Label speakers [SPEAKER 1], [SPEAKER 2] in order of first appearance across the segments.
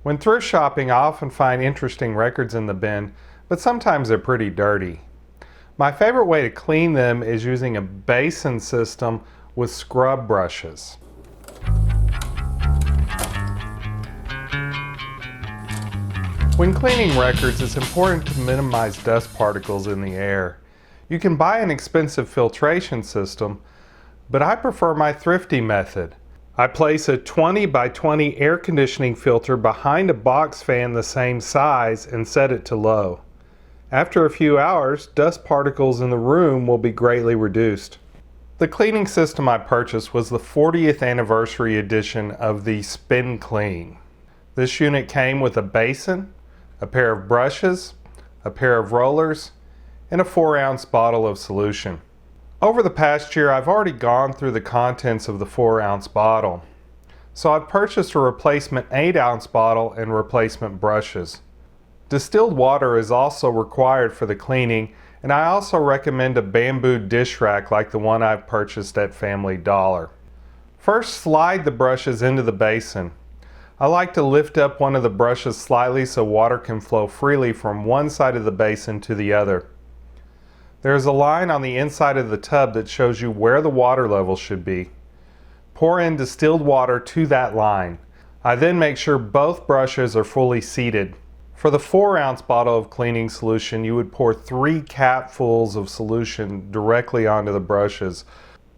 [SPEAKER 1] When thrift shopping, I often find interesting records in the bin, but sometimes they're pretty dirty. My favorite way to clean them is using a basin system with scrub brushes. When cleaning records, it's important to minimize dust particles in the air. You can buy an expensive filtration system, but I prefer my Thrifty method. I place a 20 by 20 air conditioning filter behind a box fan the same size and set it to low. After a few hours, dust particles in the room will be greatly reduced. The cleaning system I purchased was the 40th anniversary edition of the Spin Clean. This unit came with a basin, a pair of brushes, a pair of rollers, and a 4-ounce bottle of solution. Over the past year, I've already gone through the contents of the 4-ounce bottle. So I've purchased a replacement 8-ounce bottle and replacement brushes. Distilled water is also required for the cleaning, and I also recommend a bamboo dish rack like the one I've purchased at Family Dollar. First, slide the brushes into the basin. I like to lift up one of the brushes slightly so water can flow freely from one side of the basin to the other. There is a line on the inside of the tub that shows you where the water level should be. Pour in distilled water to that line. I then make sure both brushes are fully seated. For the 4-ounce bottle of cleaning solution, you would pour 3 capfuls of solution directly onto the brushes,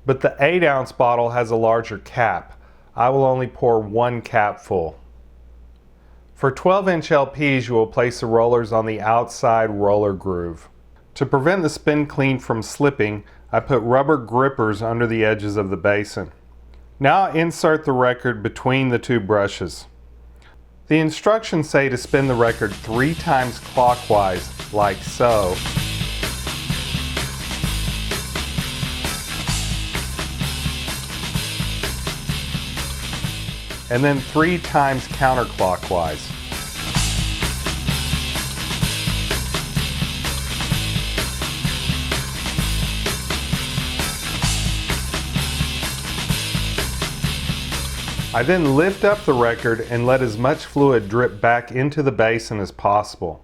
[SPEAKER 1] but the 8-ounce bottle has a larger cap. I will only pour 1 capful. For 12-inch LPs, you will place the rollers on the outside roller groove. To prevent the Spin Clean from slipping, I put rubber grippers under the edges of the basin. Now insert the record between the 2 brushes. The instructions say to spin the record 3 times clockwise, like so. And then 3 times counterclockwise. I then lift up the record and let as much fluid drip back into the basin as possible.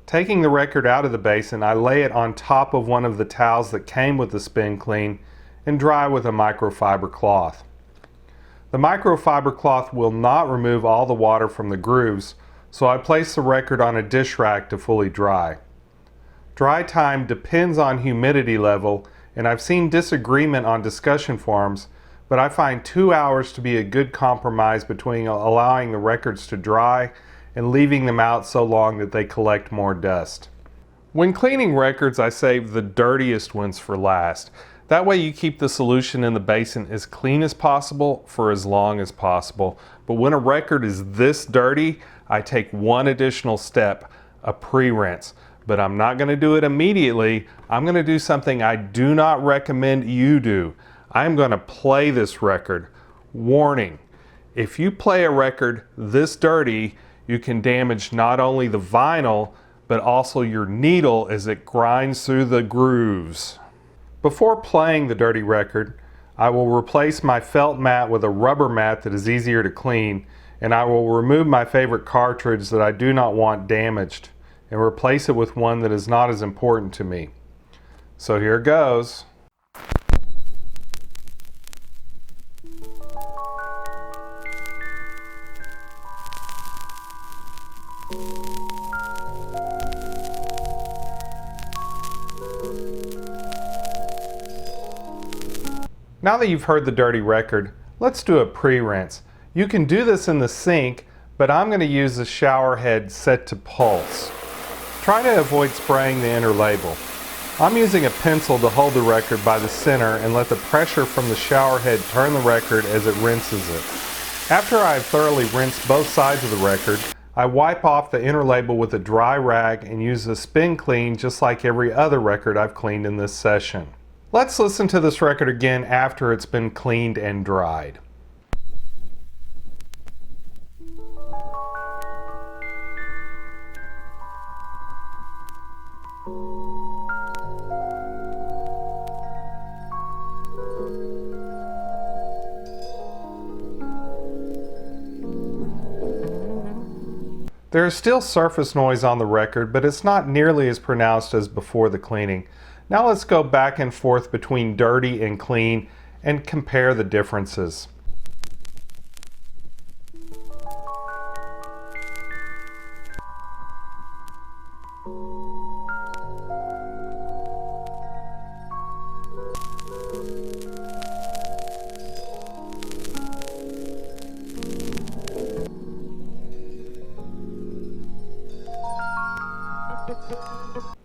[SPEAKER 1] Taking the record out of the basin, I lay it on top of one of the towels that came with the Spin Clean and dry with a microfiber cloth. The microfiber cloth will not remove all the water from the grooves, so I place the record on a dish rack to fully dry. Dry time depends on humidity level, and I've seen disagreement on discussion forums, but I find 2 hours to be a good compromise between allowing the records to dry and leaving them out so long that they collect more dust. When cleaning records, I save the dirtiest ones for last. That way you keep the solution in the basin as clean as possible for as long as possible. But when a record is this dirty, I take one additional step, a pre-rinse. But I'm not going to do it immediately. I'm going to do something I do not recommend you do. I'm going to play this record. Warning, if you play a record this dirty, you can damage not only the vinyl, but also your needle as it grinds through the grooves. Before playing the dirty record, I will replace my felt mat with a rubber mat that is easier to clean, and I will remove my favorite cartridge that I do not want damaged and replace it with one that is not as important to me. So here goes. Now that you've heard the dirty record, let's do a pre-rinse. You can do this in the sink, but I'm going to use the shower head set to pulse. Try to avoid spraying the inner label. I'm using a pencil to hold the record by the center and let the pressure from the shower head turn the record as it rinses it. After I've thoroughly rinsed both sides of the record, I wipe off the inner label with a dry rag and use the Spin Clean just like every other record I've cleaned in this session. Let's listen to this record again after it's been cleaned and dried. There is still surface noise on the record, but it's not nearly as pronounced as before the cleaning. Now let's go back and forth between dirty and clean and compare the differences.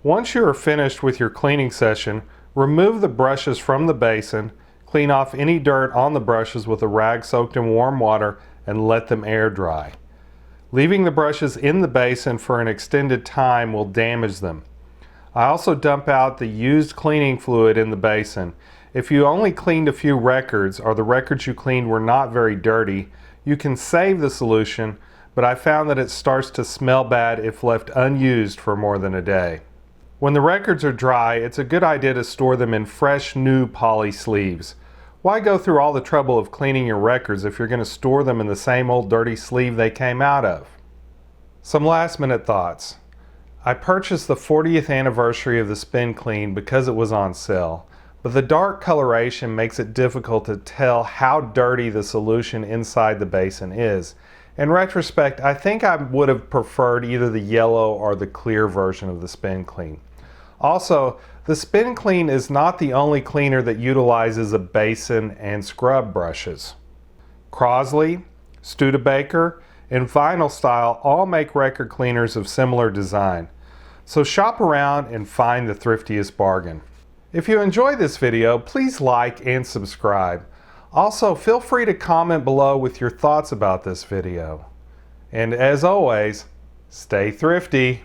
[SPEAKER 1] Once you are finished with your cleaning session, remove the brushes from the basin, clean off any dirt on the brushes with a rag soaked in warm water, and let them air dry. Leaving the brushes in the basin for an extended time will damage them. I also dump out the used cleaning fluid in the basin. If you only cleaned a few records, or the records you cleaned were not very dirty, you can save the solution, but I found that it starts to smell bad if left unused for more than a day. When the records are dry, it's a good idea to store them in fresh, new poly sleeves. Why go through all the trouble of cleaning your records if you're going to store them in the same old dirty sleeve they came out of? Some last minute thoughts. I purchased the 40th anniversary of the Spin Clean because it was on sale, but the dark coloration makes it difficult to tell how dirty the solution inside the basin is. In retrospect, I think I would have preferred either the yellow or the clear version of the Spin Clean. Also, the Spin Clean is not the only cleaner that utilizes a basin and scrub brushes. Crosley, Studebaker, and Vinyl Style all make record cleaners of similar design. So shop around and find the thriftiest bargain. If you enjoyed this video, please like and subscribe. Also, feel free to comment below with your thoughts about this video. And as always, stay thrifty.